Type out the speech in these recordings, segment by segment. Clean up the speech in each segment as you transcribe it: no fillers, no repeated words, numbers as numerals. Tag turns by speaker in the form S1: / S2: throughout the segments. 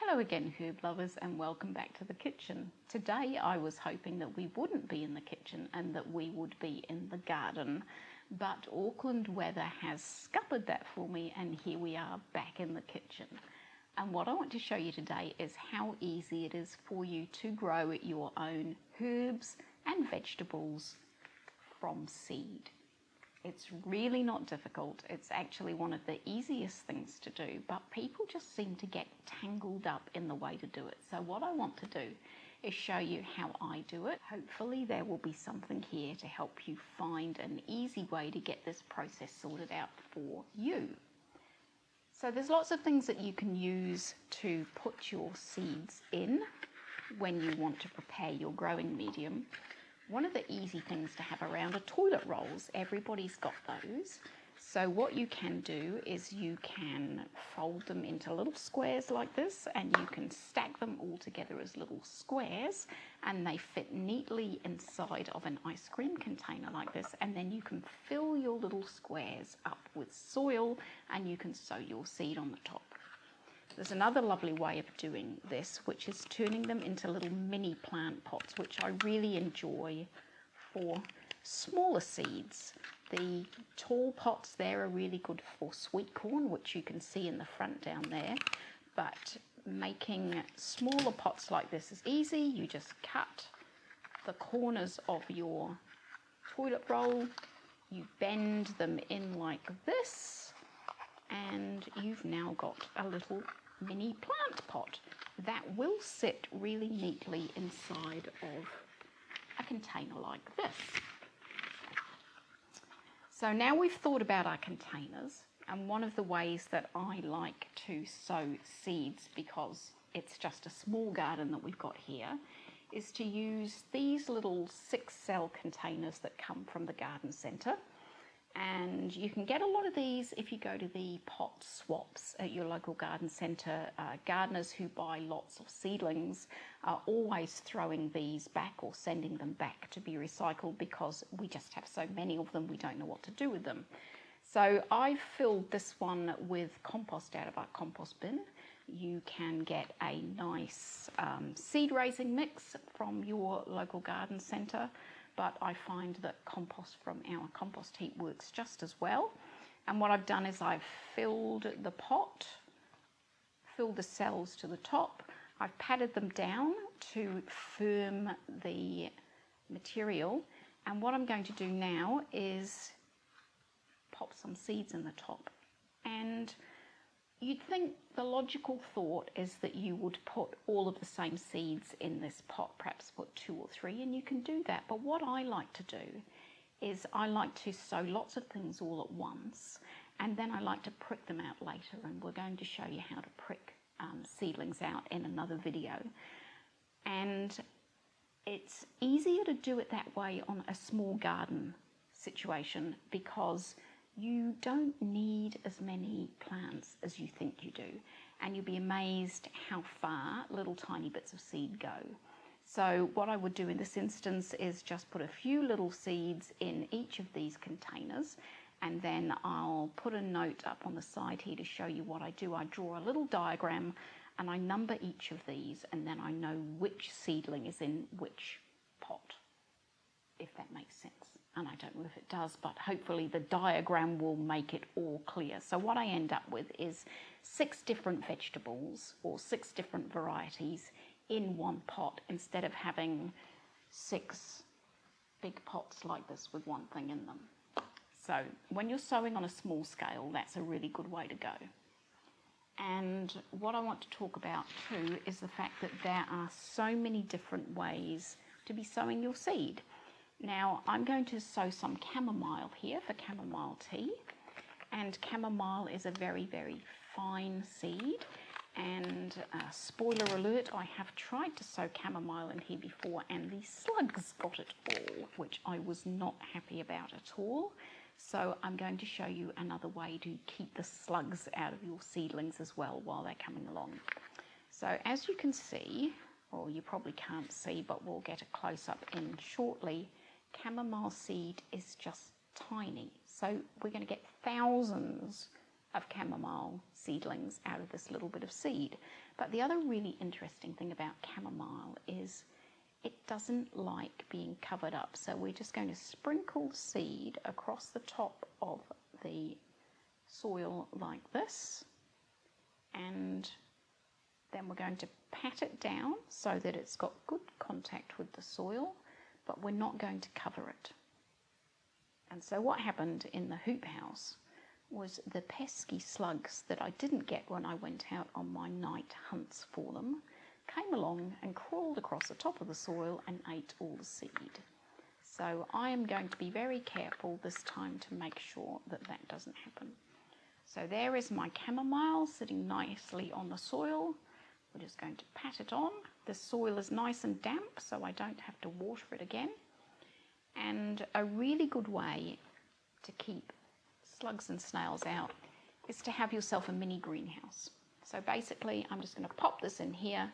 S1: Hello again, herb lovers, and welcome back to the kitchen. Today I was hoping that we wouldn't be in the kitchen and that we would be in the garden, but Auckland weather has scuppered that for me, and here we are back in the kitchen. And what I want to show you today is how easy it is for you to grow your own herbs and vegetables from seed. It's really not difficult. It's actually one of the easiest things to do, but people just seem to get tangled up in the way to do it. So what I want to do is show you how I do it. Hopefully there will be something here to help you find an easy way to get this process sorted out for you. So there's lots of things that you can use to put your seeds in when you want to prepare your growing medium. One of the easy things to have around are toilet rolls. Everybody's got those. So what you can do is you can fold them into little squares like this, and you can stack them all together as little squares, and they fit neatly inside of an ice cream container like this, and then you can fill your little squares up with soil and you can sow your seed on the top. There's another lovely way of doing this, which is turning them into little mini plant pots, which I really enjoy for smaller seeds. The tall pots there are really good for sweet corn, which you can see in the front down there. But making smaller pots like this is easy. You just cut the corners of your toilet roll, you bend them in like this, and you've now got a little mini plant pot that will sit really neatly inside of a container like this. So now we've thought about our containers, and one of the ways that I like to sow seeds, because it's just a small garden that we've got here, is to use these little 6-cell containers that come from the garden centre. And you can get a lot of these if you go to the pot swaps at your local garden centre. Gardeners who buy lots of seedlings are always throwing these back or sending them back to be recycled, because we just have so many of them, we don't know what to do with them. So I've filled this one with compost out of our compost bin. You can get a nice seed raising mix from your local garden centre, but I find that compost from our compost heap works just as well. And what I've done is I've filled the pot, filled the cells to the top, I've patted them down to firm the material, and what I'm going to do now is pop some seeds in the top. And you'd think the logical thought is that you would put all of the same seeds in this pot, perhaps put 2 or 3, and you can do that. But what I like to do is I like to sow lots of things all at once, and then I like to prick them out later, and we're going to show you how to prick seedlings out in another video. And it's easier to do it that way on a small garden situation, because you don't need as many plants as you think you do, and you'll be amazed how far little tiny bits of seed go. So what I would do in this instance is just put a few little seeds in each of these containers, and then I'll put a note up on the side here to show you what I do. I draw a little diagram and I number each of these, and then I know which seedling is in which pot, if that makes sense. And I don't know if it does, but hopefully the diagram will make it all clear. So what I end up with is 6 different vegetables, or 6 different varieties in one pot, instead of having 6 big pots like this with one thing in them. So when you're sowing on a small scale, that's a really good way to go. And what I want to talk about too is the fact that there are so many different ways to be sowing your seed. Now I'm going to sow some chamomile here for chamomile tea, and chamomile is a very, very fine seed. And spoiler alert, I have tried to sow chamomile in here before and the slugs got it all, which I was not happy about at all. So I'm going to show you another way to keep the slugs out of your seedlings as well while they're coming along. So as you can see, or you probably can't see, but we'll get a close-up in shortly, chamomile seed is just tiny. So we're going to get thousands of chamomile seedlings out of this little bit of seed. But the other really interesting thing about chamomile is it doesn't like being covered up. So we're just going to sprinkle seed across the top of the soil like this, and then we're going to pat it down so that it's got good contact with the soil, but we're not going to cover it. And so what happened in the hoop house was the pesky slugs that I didn't get when I went out on my night hunts for them came along and crawled across the top of the soil and ate all the seed. So I am going to be very careful this time to make sure that that doesn't happen. So there is my chamomile sitting nicely on the soil. We're just going to pat it on. The soil is nice and damp, so I don't have to water it again. And a really good way to keep slugs and snails out is to have yourself a mini greenhouse. So basically, I'm just going to pop this in here.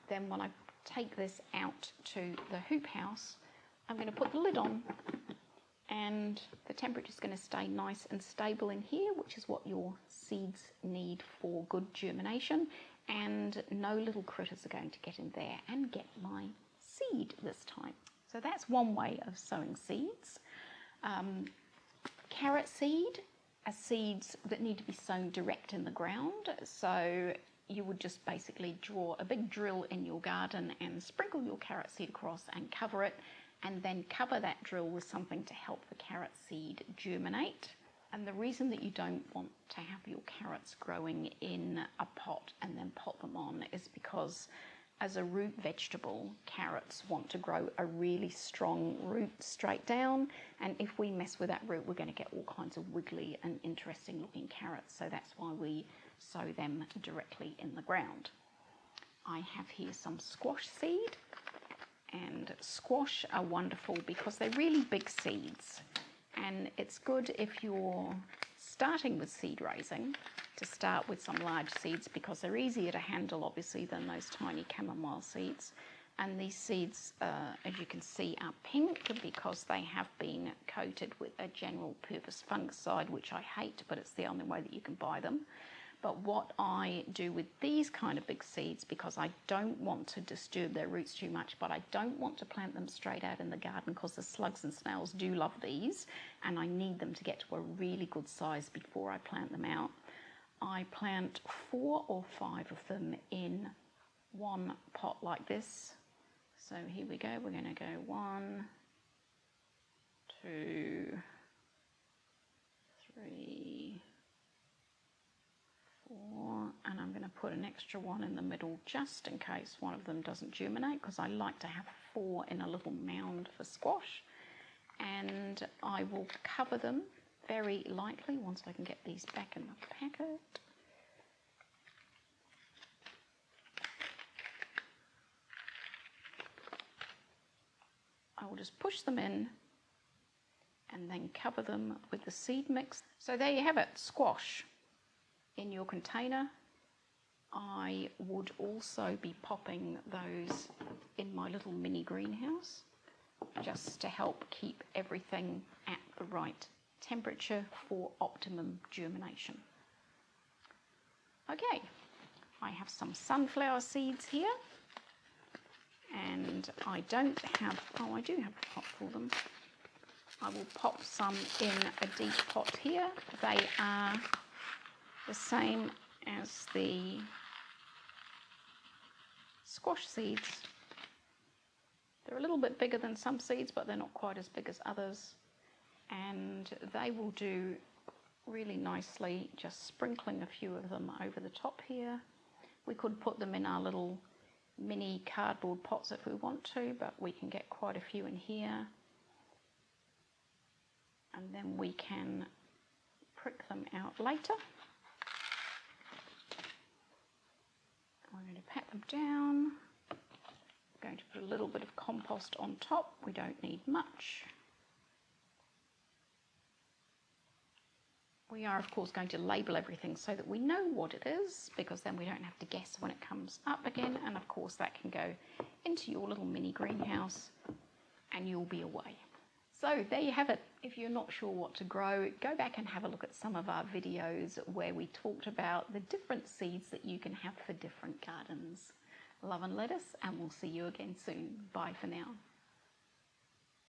S1: Then when I take this out to the hoop house, I'm going to put the lid on, and the temperature is going to stay nice and stable in here, which is what your seeds need for good germination, and no little critters are going to get in there and get my seed this time. So that's one way of sowing seeds. Carrot seed are seeds that need to be sown direct in the ground. So you would just basically draw a big drill in your garden and sprinkle your carrot seed across and cover it, and then cover that drill with something to help the carrot seed germinate. And the reason that you don't want to have your carrots growing in a pot and then pot them on is because as a root vegetable, carrots want to grow a really strong root straight down, and if we mess with that root, we're going to get all kinds of wiggly and interesting looking carrots. So that's why we sow them directly in the ground. I have here some squash seed, and squash are wonderful because they're really big seeds, and it's good if you're starting with seed raising to start with some large seeds because they're easier to handle obviously than those tiny chamomile seeds. And these seeds, as you can see, are pink because they have been coated with a general purpose fungicide, which I hate, but it's the only way that you can buy them. But what I do with these kind of big seeds, because I don't want to disturb their roots too much, but I don't want to plant them straight out in the garden because the slugs and snails do love these, and I need them to get to a really good size before I plant them out. I plant 4 or 5 of them in one pot like this. So here we go, we're going to go 1, 2, 3, 4, and I'm going to put an extra one in the middle just in case one of them doesn't germinate, because I like to have 4 in a little mound for squash. And I will cover them very lightly once I can get these back in the packet. I will just push them in and then cover them with the seed mix. So there you have it, squash in your container. I would also be popping those in my little mini greenhouse just to help keep everything at the right temperature for optimum germination. Okay, I have some sunflower seeds here, and I don't have, oh I do have a pot for them. I will pop some in a deep pot here. They are the same as the squash seeds. They're a little bit bigger than some seeds, but they're not quite as big as others. And they will do really nicely, just sprinkling a few of them over the top here. We could put them in our little mini cardboard pots if we want to, but we can get quite a few in here. And then we can prick them out later. We're going to pat them down. We're going to put a little bit of compost on top. We don't need much. We are, of course, going to label everything so that we know what it is, because then we don't have to guess when it comes up again. And of course, that can go into your little mini greenhouse and you'll be away. So there you have it, if you're not sure what to grow, go back and have a look at some of our videos where we talked about the different seeds that you can have for different gardens. Love and lettuce, and we'll see you again soon. Bye for now.